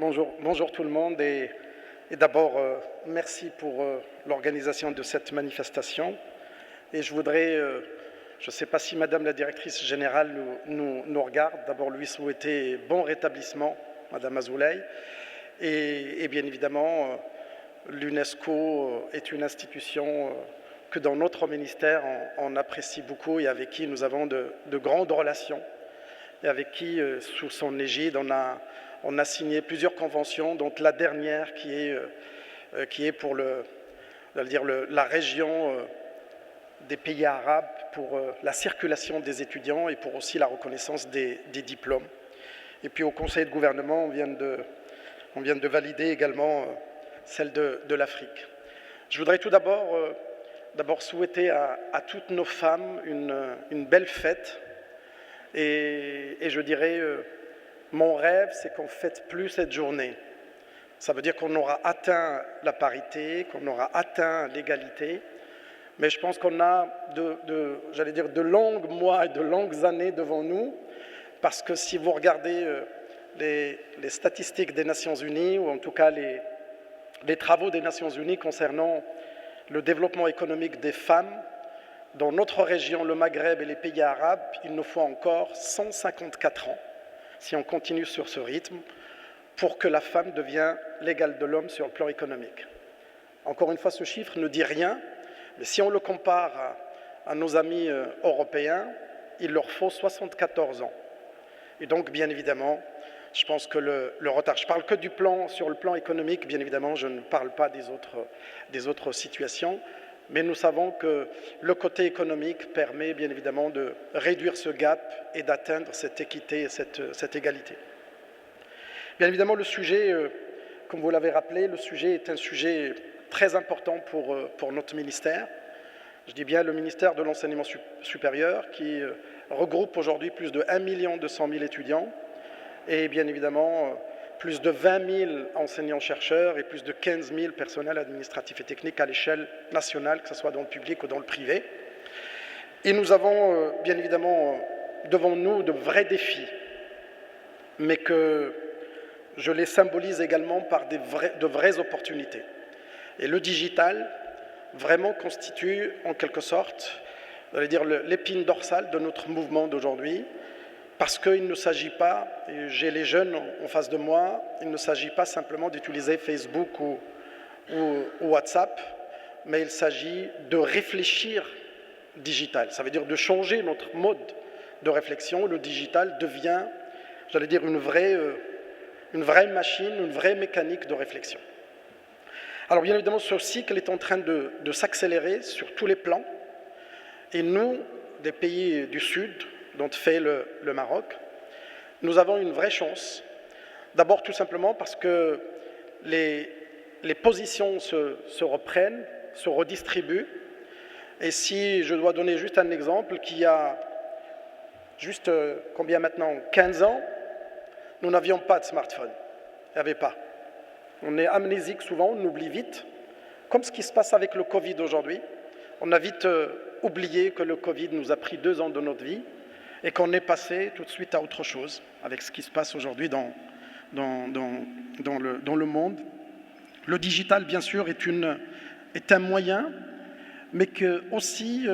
Bonjour tout le monde et d'abord merci pour l'organisation de cette manifestation et je voudrais, je ne sais pas si Madame la Directrice Générale nous regarde, d'abord lui souhaiter bon rétablissement, Madame Azoulay, et bien évidemment l'UNESCO est une institution que dans notre ministère on apprécie beaucoup et avec qui nous avons de grandes relations et avec qui, sous son égide, on a signé plusieurs conventions, dont la dernière qui est pour la région des pays arabes, pour la circulation des étudiants et pour aussi la reconnaissance des diplômes. Et puis au Conseil de gouvernement, on vient de valider également celle de l'Afrique. Je voudrais tout d'abord souhaiter à toutes nos femmes une belle fête. Et je dirais, mon rêve, c'est qu'on ne fête plus cette journée. Ça veut dire qu'on aura atteint la parité, qu'on aura atteint l'égalité, mais je pense qu'on a de longs mois et de longues années devant nous, parce que si vous regardez les statistiques des Nations Unies, ou en tout cas les travaux des Nations Unies concernant le développement économique des femmes, dans notre région, le Maghreb et les pays arabes, il nous faut encore 154 ans, si on continue sur ce rythme, pour que la femme devienne l'égale de l'homme sur le plan économique. Encore une fois, ce chiffre ne dit rien, mais si on le compare à nos amis européens, il leur faut 74 ans. Et donc, bien évidemment, je pense que le retard, je parle que sur le plan économique, bien évidemment, je ne parle pas des autres situations, mais nous savons que le côté économique permet bien évidemment de réduire ce gap et d'atteindre cette équité et cette égalité. Bien évidemment, le sujet, comme vous l'avez rappelé, le sujet est un sujet très important pour notre ministère. Je dis bien le ministère de l'Enseignement supérieur qui regroupe aujourd'hui plus de 1 200 000 étudiants et bien évidemment plus de 20 000 enseignants-chercheurs et plus de 15 000 personnels administratifs et techniques à l'échelle nationale, que ce soit dans le public ou dans le privé. Et nous avons bien évidemment devant nous de vrais défis, mais que je les symbolise également par de vraies opportunités. Et le digital vraiment constitue en quelque sorte, j'allais dire, l'épine dorsale de notre mouvement d'aujourd'hui, parce qu'il ne s'agit pas, et j'ai les jeunes en face de moi, il ne s'agit pas simplement d'utiliser Facebook ou WhatsApp, mais il s'agit de réfléchir digital. Ça veut dire de changer notre mode de réflexion. Le digital devient, j'allais dire, une vraie machine, une vraie mécanique de réflexion. Alors bien évidemment, ce cycle est en train de s'accélérer sur tous les plans. Et nous, des pays du Sud, dont fait le Maroc, nous avons une vraie chance. D'abord tout simplement parce que les positions se reprennent, se redistribuent. Et si je dois donner juste un exemple, qu'il y a juste, combien maintenant, 15 ans, nous n'avions pas de smartphone. Il n'y avait pas. On est amnésique souvent, on oublie vite. Comme ce qui se passe avec le Covid aujourd'hui. On a vite oublié que le Covid nous a pris 2 ans de notre vie et qu'on est passé tout de suite à autre chose avec ce qui se passe aujourd'hui dans le monde. Le digital, bien sûr, est un moyen, mais aussi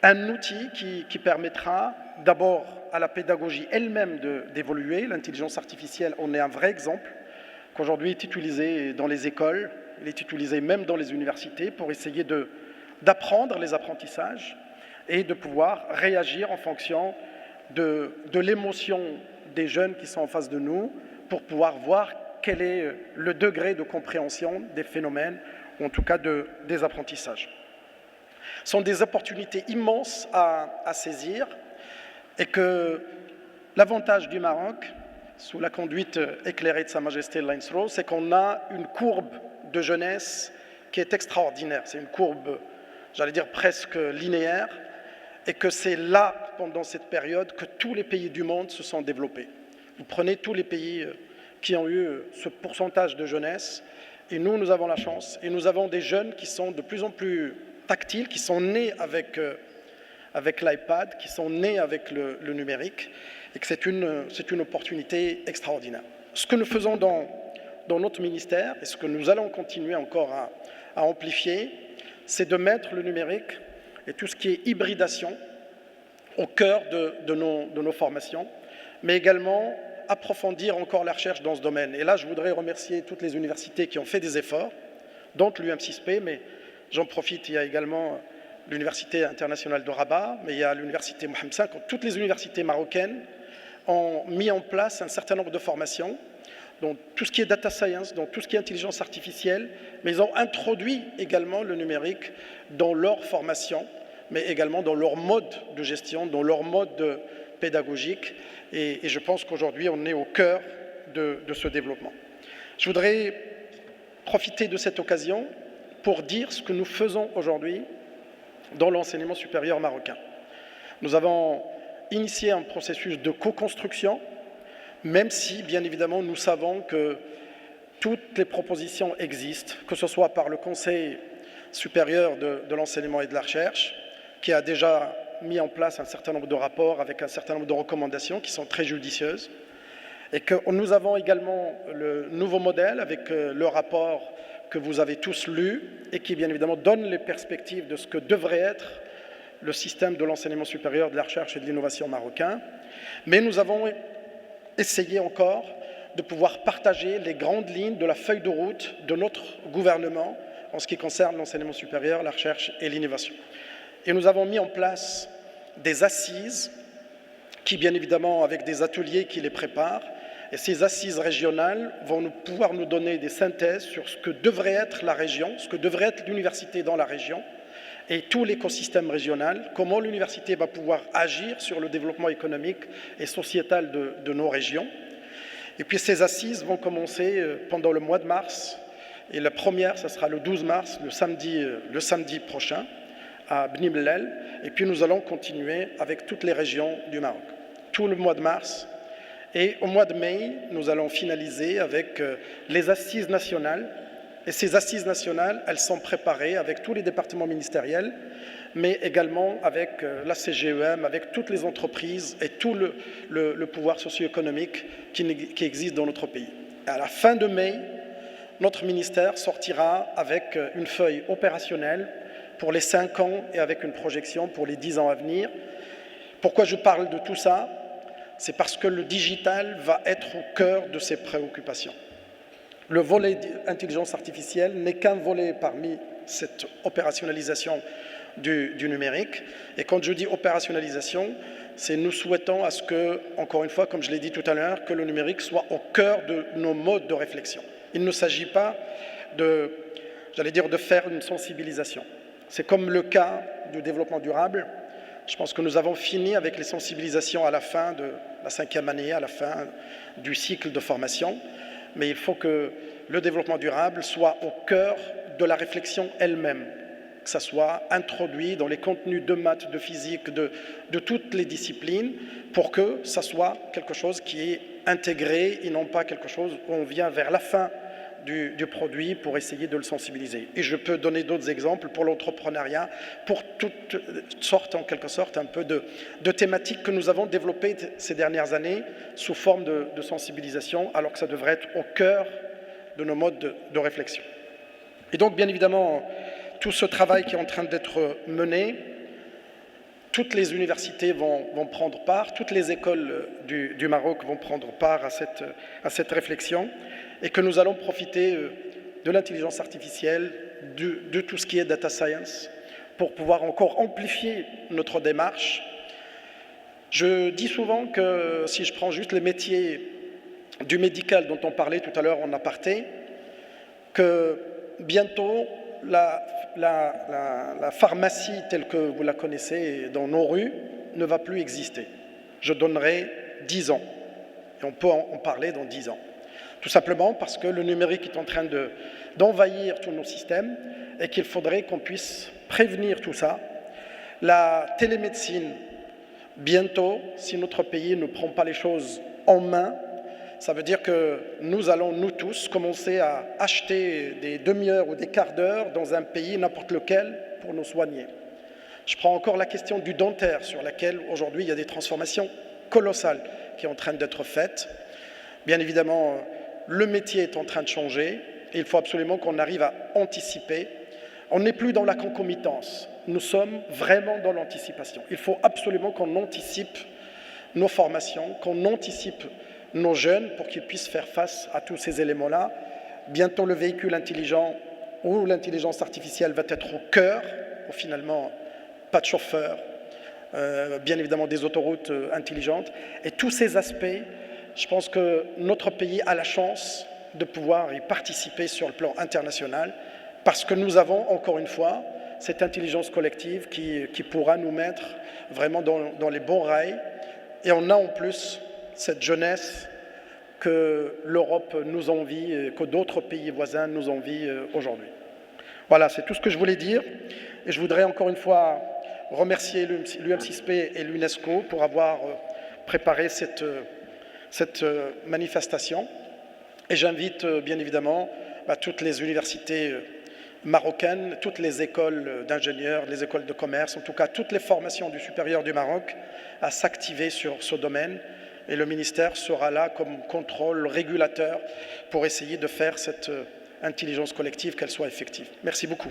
un outil qui permettra d'abord à la pédagogie elle-même d'évoluer. L'intelligence artificielle en est un vrai exemple, qu'aujourd'hui est utilisée dans les écoles, il est utilisé même dans les universités pour essayer d'apprendre les apprentissages et de pouvoir réagir en fonction de l'émotion des jeunes qui sont en face de nous pour pouvoir voir quel est le degré de compréhension des phénomènes, ou en tout cas des apprentissages. Ce sont des opportunités immenses à saisir et que l'avantage du Maroc, sous la conduite éclairée de Sa Majesté Lainsro, c'est qu'on a une courbe de jeunesse qui est extraordinaire. C'est une courbe, j'allais dire presque linéaire, et que c'est là, pendant cette période, que tous les pays du monde se sont développés. Vous prenez tous les pays qui ont eu ce pourcentage de jeunesse, et nous avons la chance, et nous avons des jeunes qui sont de plus en plus tactiles, qui sont nés avec l'iPad, qui sont nés avec le numérique, et que c'est une opportunité extraordinaire. Ce que nous faisons dans notre ministère, et ce que nous allons continuer encore à amplifier, c'est de mettre le numérique et tout ce qui est hybridation au cœur de nos formations, mais également approfondir encore la recherche dans ce domaine. Et là, je voudrais remercier toutes les universités qui ont fait des efforts, dont l'UM6P, mais j'en profite, il y a également l'Université internationale de Rabat, mais il y a l'Université Mohamed V. Toutes les universités marocaines ont mis en place un certain nombre de formations, dans tout ce qui est data science, dans tout ce qui est intelligence artificielle, mais ils ont introduit également le numérique dans leur formation, mais également dans leur mode de gestion, dans leur mode pédagogique. Et je pense qu'aujourd'hui, on est au cœur de ce développement. Je voudrais profiter de cette occasion pour dire ce que nous faisons aujourd'hui dans l'enseignement supérieur marocain. Nous avons initié un processus de co-construction, même si, bien évidemment, nous savons que toutes les propositions existent, que ce soit par le Conseil supérieur de l'enseignement et de la recherche, qui a déjà mis en place un certain nombre de rapports avec un certain nombre de recommandations qui sont très judicieuses, et que nous avons également le nouveau modèle avec le rapport que vous avez tous lu et qui, bien évidemment, donne les perspectives de ce que devrait être le système de l'enseignement supérieur, de la recherche et de l'innovation marocain. Mais nous avons essayé encore de pouvoir partager les grandes lignes de la feuille de route de notre gouvernement en ce qui concerne l'enseignement supérieur, la recherche et l'innovation. Et nous avons mis en place des assises qui, bien évidemment, avec des ateliers qui les préparent, et ces assises régionales vont pouvoir nous donner des synthèses sur ce que devrait être la région, ce que devrait être l'université dans la région, et tout l'écosystème régional, comment l'université va pouvoir agir sur le développement économique et sociétal de nos régions. Et puis ces assises vont commencer pendant le mois de mars, et la première, ça sera le 12 mars, le samedi prochain, à Bni Mellal, et puis nous allons continuer avec toutes les régions du Maroc, tout le mois de mars. Et au mois de mai, nous allons finaliser avec les assises nationales. Et ces assises nationales, elles sont préparées avec tous les départements ministériels, mais également avec la CGEM, avec toutes les entreprises et tout le pouvoir socio-économique qui existe dans notre pays. Et à la fin de mai, notre ministère sortira avec une feuille opérationnelle pour les 5 ans et avec une projection pour les 10 ans à venir. Pourquoi je parle de tout ça ? C'est parce que le digital va être au cœur de ces préoccupations. Le volet intelligence artificielle n'est qu'un volet parmi cette opérationnalisation du numérique. Et quand je dis opérationnalisation, c'est nous souhaitons à ce que, encore une fois, comme je l'ai dit tout à l'heure, que le numérique soit au cœur de nos modes de réflexion. Il ne s'agit pas de faire une sensibilisation. C'est comme le cas du développement durable. Je pense que nous avons fini avec les sensibilisations à la fin de la 5e année, à la fin du cycle de formation. Mais il faut que le développement durable soit au cœur de la réflexion elle-même, que ça soit introduit dans les contenus de maths, de physique, de toutes les disciplines, pour que ça soit quelque chose qui est intégré et non pas quelque chose où on vient vers la fin du produit pour essayer de le sensibiliser. Et je peux donner d'autres exemples pour l'entrepreneuriat, pour toutes sortes, en quelque sorte, un peu de thématiques que nous avons développées ces dernières années sous forme de sensibilisation, alors que ça devrait être au cœur de nos modes de réflexion. Et donc, bien évidemment, tout ce travail qui est en train d'être mené, toutes les universités vont prendre part, toutes les écoles du Maroc vont prendre part à cette réflexion, et que nous allons profiter de l'intelligence artificielle, de tout ce qui est data science, pour pouvoir encore amplifier notre démarche. Je dis souvent que si je prends juste les métiers du médical dont on parlait tout à l'heure en aparté, que bientôt la pharmacie telle que vous la connaissez dans nos rues ne va plus exister. Je donnerai 10 ans, et on peut en parler dans 10 ans. Tout simplement parce que le numérique est en train d'envahir tous nos systèmes et qu'il faudrait qu'on puisse prévenir tout ça. La télémédecine, bientôt, si notre pays ne prend pas les choses en main, ça veut dire que nous allons, nous tous, commencer à acheter des demi-heures ou des quarts d'heure dans un pays, n'importe lequel, pour nous soigner. Je prends encore la question du dentaire, sur laquelle aujourd'hui il y a des transformations colossales qui sont en train d'être faites. Bien évidemment, le métier est en train de changer et il faut absolument qu'on arrive à anticiper. On n'est plus dans la concomitance, nous sommes vraiment dans l'anticipation. Il faut absolument qu'on anticipe nos formations, qu'on anticipe nos jeunes pour qu'ils puissent faire face à tous ces éléments-là. Bientôt, le véhicule intelligent ou l'intelligence artificielle va être au cœur, finalement, pas de chauffeur, bien évidemment des autoroutes intelligentes. Et tous ces aspects, je pense que notre pays a la chance de pouvoir y participer sur le plan international, parce que nous avons, encore une fois, cette intelligence collective qui pourra nous mettre vraiment dans les bons rails. Et on a en plus cette jeunesse que l'Europe nous envie, que d'autres pays voisins nous envient aujourd'hui. Voilà, c'est tout ce que je voulais dire. Et je voudrais encore une fois remercier l'UM6P et l'UNESCO pour avoir préparé cette manifestation. Et j'invite bien évidemment toutes les universités marocaines, toutes les écoles d'ingénieurs, les écoles de commerce, en tout cas toutes les formations du supérieur du Maroc à s'activer sur ce domaine. Et le ministère sera là comme contrôle régulateur pour essayer de faire cette intelligence collective, qu'elle soit effective. Merci beaucoup.